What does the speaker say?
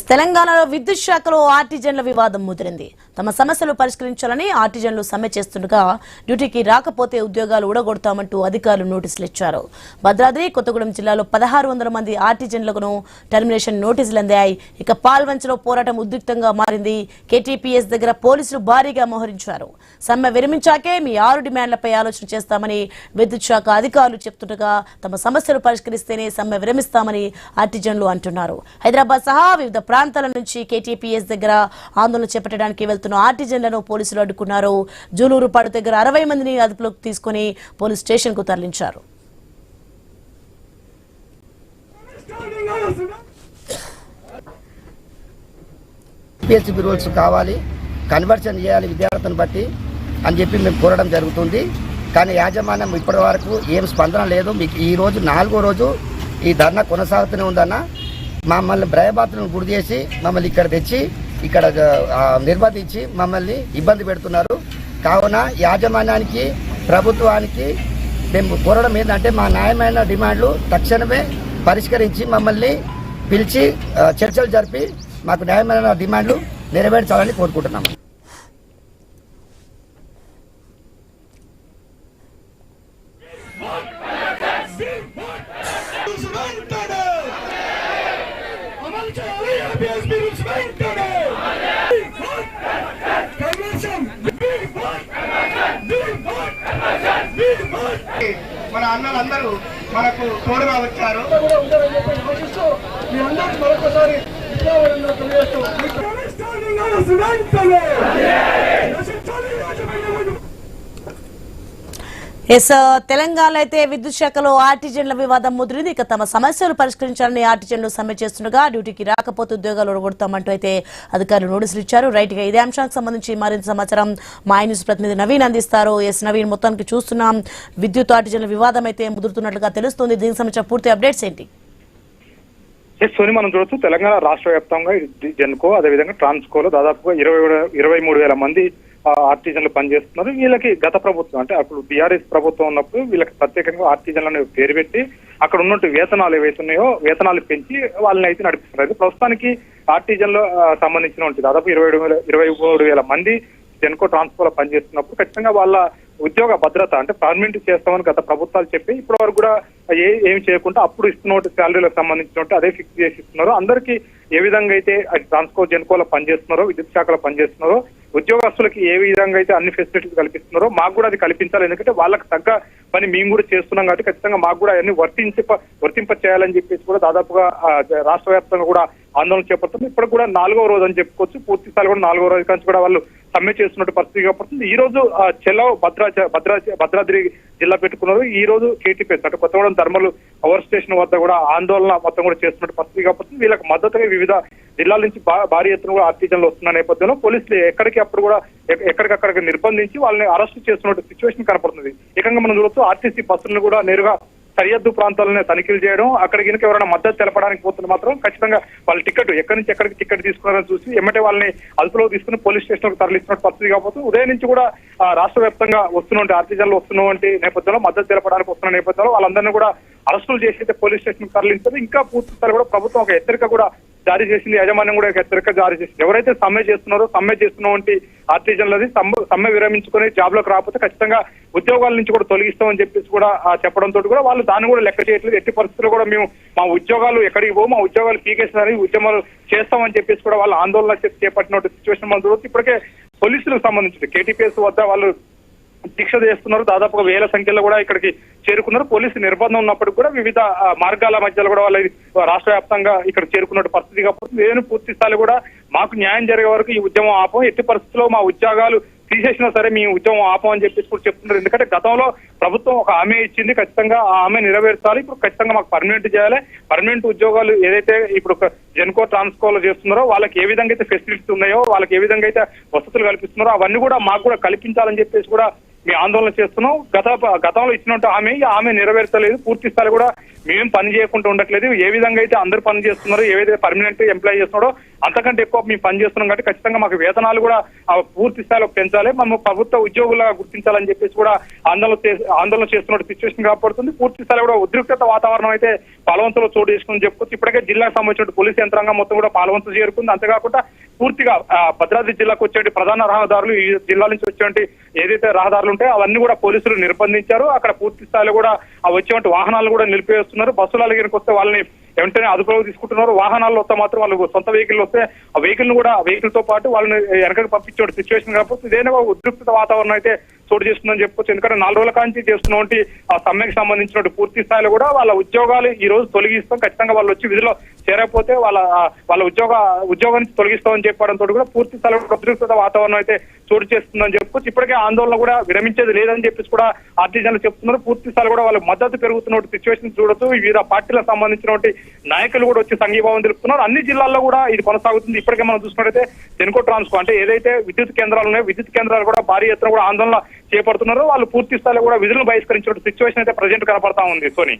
తెలంగాణలో విద్యుత్ శాఖలో ఆర్టిజన్ల వివాదం ముదిరింది. తమ సమస్యలు పరిష్కరించాలని ఆర్టిజన్లు సమ్మె చేస్తుండగా డ్యూటీకి రాకపోతే ఉద్యోగాలు ఊడగొడతామంటూ అధికారులు నోటీసులు ఇచ్చారు. భద్రాద్రి, కొత్తగూడెం జిల్లాలో 1600 మంది ఆర్టిజన్లకు టర్మినేషన్ నోటీసులు అందాయి. ఇక పాల్వంచలో పోరాటం ఉద్రిక్తంగా మారింది. కేటీపీఎస్ దగ్గర పోలీసులు భారీగా మోహరించారు. సమ్మె విరమించాకే మీ 6 డిమాండ్లపై ఆలోచన చేస్తామని విద్యుత్ శాఖ అధికారులు చెప్తుండగా తమ సమస్యలు పరిష్కరిస్తేనే సమ్మె విరమిస్తామని ఆర్టిజన్లు అంటున్నారు. హైదరాబాద్ సహా వివిధ ప్రాంతాల నుంచి కేటీపీఎస్ దగ్గర ఆందోళన చేపట్టడానికి వెళ్తున్న ఆర్టిజన్లను పోలీసులు అడ్డుకున్నారు. జూలూరుపాడు దగ్గర 60 మందిని అదుపులోకి తీసుకుని పోలీస్ స్టేషన్ కు తరలించారు. పిఎస్సీ రూల్స్ కావాలి, కన్వర్షన్ చేయాలి విద్యార్థులను బట్టి అని చెప్పి మేము కోరడం జరుగుతుంది. కానీ యాజమాన్యం ఇప్పటి వరకు ఏం స్పందన లేదు. మీకు ఈరోజు 4వ రోజు ఈ ధర్నా కొనసాగుతూనే ఉందన్న. మమ్మల్ని భయభాతులను గురి చేసి మమ్మల్ని ఇక్కడ తెచ్చి ఇక్కడ నిర్బంధించి మమ్మల్ని ఇబ్బంది పెడుతున్నారు. కావున యాజమాన్యానికి, ప్రభుత్వానికి మేము కోరడం ఏంటంటే మా న్యాయమైన డిమాండ్లు తక్షణమే పరిష్కరించి మమ్మల్ని పిలిచి చర్చలు జరిపి మాకు న్యాయమైన డిమాండ్లు నెరవేర్చాలని కోరుకుంటున్నాము. మన అన్నలందరూ మనకు తోడుగా వచ్చారు. తెలంగాణలో అయితే విద్యుత్ శాఖలో ఆర్టిజన్ల వివాదం ముదిరింది. ఇక తమ సమస్యలు పరిష్కరించాలని ఆర్టిజన్లు సమ్మె చేస్తుండగా డ్యూటీకి రాకపోతే ఉద్యోగాలు ఒడగొడతామంటూ అయితే అధికారులు నోటీసులు ఇచ్చారు. రైట్ గా ఇదే అంశానికి సంబంధించి మరింత సమాచారం మా న్యూస్ ప్రతినిధి నవీన్ అందిస్తారు. నవీన్, మొత్తానికి చూస్తున్నాం విద్యుత్ ఆర్టిజన్ల వివాదం అయితే ముదురుతున్నట్లుగా తెలుస్తుంది. దీనికి సంబంధించిన పూర్తి అప్డేట్స్ ఏంటి? సోని, మనం చూడొచ్చు తెలంగాణ రాష్ట్ర వ్యాప్తంగా జెన్కో అదేవిధంగా ట్రాన్స్కోలో దాదాపుగా 23,000 మంది ఆర్టిజన్లు పనిచేస్తున్నారు. వీళ్ళకి గత ప్రభుత్వం అంటే అప్పుడు టీఆర్ఎస్ ప్రభుత్వం ఉన్నప్పుడు వీళ్ళకి ప్రత్యేకంగా ఆర్టిజన్లను పేరు పెట్టి అక్కడ ఉన్నట్టు వేతనాలు ఏవైతున్నాయో వేతనాలు పెంచి వాళ్ళని అయితే నడిపిస్తున్నారు. ప్రస్తుతానికి ఆర్టిజన్లో సంబంధించిన దాదాపు 23,000 మంది జెన్కో ట్రాన్స్కోలో పనిచేస్తున్నప్పుడు ఖచ్చితంగా వాళ్ళ ఉద్యోగ భద్రత అంటే పర్మనెంట్ చేస్తామని గత ప్రభుత్వాలు చెప్పి ఇప్పటి వరకు కూడా ఏమి చేయకుండా అప్పుడు ఇస్తున్న శాలరీలకు సంబంధించినట్టు అదే ఫిక్స్ చేసి ఇస్తున్నారు. అందరికీ ఏ విధంగా అయితే ట్రాన్స్కో జెన్కోలో పనిచేస్తున్నారో, విద్యుత్ శాఖలో పనిచేస్తున్నారో, ఉద్యోగస్తులకి ఏ విధంగా అయితే అన్ని ఫెసిలిటీస్ కల్పిస్తున్నారో మాకు కూడా అది కల్పించాలి. ఎందుకంటే వాళ్ళకి తగ్గ పని మేము కూడా చేస్తున్నాం కాబట్టి ఖచ్చితంగా మాకు కూడా అన్ని వర్తింప చేయాలని చెప్పేసి కూడా దాదాపుగా రాష్ట్ర వ్యాప్తంగా కూడా ఆందోళన చేపడుతుంది. ఇప్పటికి కూడా 4వ రోజు అని చెప్పుకోవచ్చు. పూర్తి స్థాయి కూడా 4వ రోజు నుంచి కూడా వాళ్ళు సమ్మె చేస్తున్నట్టు పరిస్థితి కనపడుతుంది. ఈ రోజు చెల్లవ్ భద్రాద్రి జిల్లా పెట్టుకున్నారు. ఈ రోజు కేటీపీఎస్ అంటే కొత్తగూడెం థర్మల్ పవర్ స్టేషన్ వద్ద కూడా ఆందోళన మొత్తం కూడా చేస్తున్నట్టు పరిస్థితి కనపడుతుంది. వీళ్ళకి మద్దతుగా వివిధ జిల్లాల నుంచి భారీ ఎత్తున కూడా ఆర్టిజన్లు వస్తున్న నేపథ్యంలో పోలీసులు ఎక్కడికప్పుడు కూడా ఎక్కడికక్కడ నిర్బంధించి వాళ్ళని అరెస్ట్ చేస్తున్నట్టు సిచ్యువేషన్ కనపడుతుంది. ఏకంగా మనం చూడొచ్చు ఆర్టీసీ బస్సులను కూడా నేరుగా సరిహద్దు ప్రాంతాలనే తనిఖీలు చేయడం, అక్కడ కనుక ఎవరైనా మద్దతు తెలపడానికి పోతున్న మాత్రం ఖచ్చితంగా వాళ్ళ టికెట్ ఎక్కడి నుంచి ఎక్కడికి టికెట్ తీసుకున్నారని చూసి ఎమ్మటే వాళ్ళని అదుపులో తీసుకుని పోలీస్ స్టేషన్ కు తరలిస్తున్నట్టు పరిస్థితి కాకపోతే ఉదయం నుంచి కూడా రాష్ట్ర వ్యాప్తంగా వస్తున్నటువంటి ఆర్టిజన్లు వస్తున్నటువంటి నేపథ్యంలో మద్దతు తెలపడానికి వస్తున్న నేపథ్యంలో వాళ్ళందరినీ కూడా అరెస్టులు చేసి అయితే పోలీస్ స్టేషన్ కు తరలించారు. ఇంకా పూర్తి స్థాయి కూడా ప్రభుత్వం ఒక హెచ్చరిక కూడా జారీ చేసింది. యాజమాన్యం కూడా హెచ్చరిక జారీ చేసింది. ఎవరైతే సమ్మె చేస్తున్నటువంటి ఆర్టిజన్లది సమ్మె విరమించుకుని జాబ్ లోకి రాకపోతే ఖచ్చితంగా ఉద్యోగాల నుంచి కూడా తొలగిస్తామని చెప్పేసి కూడా చెప్పడంతో కూడా వాళ్ళు దాన్ని కూడా లెక్క చేయట్లేదు. ఎట్టి పరిస్థితుల్లో కూడా మేము మా ఉద్యోగాలు ఎక్కడికి పోవు, మా ఉద్యోగాలు పీకేస్తారని ఉద్యమాలు చేస్తామని చెప్పేసి కూడా వాళ్ళు ఆందోళన చేపట్టినట్టు సిచ్యువేషన్ మనం చూడవచ్చు. ఇప్పటికే పోలీసులకు సంబంధించి కేటీపీఎస్ వద్ద వాళ్ళు దీక్ష చేస్తున్నారు. దాదాపుగా 1000 సంఖ్యలో కూడా ఇక్కడికి చేరుకున్నారు. పోలీసు నిర్బంధం ఉన్నప్పటికీ కూడా వివిధ మార్గాల మధ్యలో కూడా వాళ్ళు రాష్ట్ర వ్యాప్తంగా ఇక్కడ చేరుకున్నట్టు పరిస్థితి కాబట్టి నేను పూర్తి స్థాయి కూడా మాకు న్యాయం జరిగే వరకు ఈ ఉద్యమం ఆపం, ఎట్టి పరిస్థితుల్లో మా ఉద్యోగాలు తీసేసినా సరే మీ ఉద్యమం ఆపం అని చెప్పేసి కూడా చెప్తున్నారు. ఎందుకంటే గతంలో ప్రభుత్వం ఒక హామీ ఇచ్చింది, ఖచ్చితంగా ఆ హామీ నెరవేర్చాలి. ఇప్పుడు ఖచ్చితంగా మాకు పర్మనెంట్ చేయాలి. పర్మనెంట్ ఉద్యోగాలు ఏదైతే ఇప్పుడు జెన్కో ట్రాన్స్కోలో చేస్తున్నారో వాళ్ళకి ఏ విధంగా అయితే ఫెసిలిటీస్ ఉన్నాయో, వాళ్ళకి ఏ విధంగా అయితే వసతులు కల్పిస్తున్నారో అవన్నీ కూడా మాకు కూడా కల్పించాలని చెప్పేసి కూడా మీ ఆందోళన చేస్తున్నాం. గతంలో ఇచ్చినట్టు హామీ నెరవేర్చలేదు. పూర్తి స్థాయి కూడా మేమేం పని చేయకుండా ఉండట్లేదు, ఏ విధంగా అయితే అందరూ పని చేస్తున్నారు, ఏవైతే పర్మనెంట్ ఎంప్లాయ్ చేస్తున్నాడో అంతకంటే ఎక్కువ మేము పని చేస్తున్నాం కాబట్టి ఖచ్చితంగా మాకు వేతనాలు కూడా పూర్తి స్థాయిలో పెంచాలి, మనం ప్రభుత్వ ఉద్యోగులుగా గుర్తించాలని చెప్పేసి కూడా ఆందోళన చేస్తున్న సిచ్యువేషన్ కాబడుతుంది. పూర్తి స్థాయిలో కూడా ఉద్రిక్తత వాతావరణం అయితే పాలవంతలో చోటు చేసుకుని చెప్పుకోవచ్చు. ఇప్పటికే జిల్లాకు సంబంధించిన పోలీస్ యంత్రాంగం మొత్తం కూడా పాలవంత చేరుకుంది. అంతేకాకుండా పూర్తిగా భద్రాద్రి జిల్లాకు వచ్చే ప్రధాన రహదారులు, ఈ జిల్లా నుంచి వచ్చే ఏదైతే రహదారులు ఉంటాయో అవన్నీ కూడా పోలీసులు నిర్బంధించారు. అక్కడ పూర్తి స్థాయిలో కూడా వచ్చే వాహనాలు కూడా నిలిపివేస్తున్నారు. బస్సులు అలిగిరికి వస్తే వాళ్ళని వెంటనే అదుపులోకి తీసుకుంటున్నారు. వాహనాల్లో వస్తే మాత్రం వాళ్ళు సొంత వెహికల్ వస్తే ఆ వెహికల్ తో పాటు వాళ్ళని వెనకకి పంపించే సిచ్యువేషన్ కాకపోతే ఇదేనా ఉద్రిక్తత వాతావరణం అయితే చోటు చేస్తుందని చెప్పుకోవచ్చు. ఎందుకంటే 4 రోజుల కాంచి చేస్తున్నటువంటి ఆ సమ్మెకి సంబంధించిన పూర్తి స్థాయిలో కూడా వాళ్ళ ఉద్యోగాలు ఈ రోజు తొలగిస్తాం, ఖచ్చితంగా వాళ్ళు వచ్చి విధిలో చేరకపోతే వాళ్ళ ఉద్యోగం నుంచి తొలగిస్తామని చెప్పడంతో కూడా పూర్తి స్థాయిలో ఉద్రిక్తత వాతావరణం అయితే చోటు చేస్తుందని చెప్పుకోవచ్చు. ఇప్పటికే ఆందోళన కూడా విరమించేది లేదని చెప్పేసి కూడా ఆర్టిజన్లు చెప్తున్నారు. పూర్తి స్థాయిలో కూడా వాళ్ళ మద్దతు పెరుగుతున్న సిచ్యువేషన్ చూడొచ్చు. వివిధ పార్టీలకు సంబంధించినటువంటి నాయకులు కూడా వచ్చి సంఘీభావం తెలుపుతున్నారు. అన్ని జిల్లాల్లో కూడా ఇది కొనసాగుతుంది. ఇప్పటికే మనం చూసుకున్నట్టయితే జెన్కో ట్రాన్స్కో అంటే ఏదైతే విద్యుత్ కేంద్రాలు ఉన్నాయో విద్యుత్ కేంద్రాలు కూడా భారీ ఎత్తున కూడా ఆందోళన చేపడుతున్నారు. వాళ్ళు పూర్తి స్థాయిలో కూడా విధులను బహిష్కరించిన సిచ్యువేషన్ అయితే ప్రజెంట్ కనపడతా ఉంది. సోని.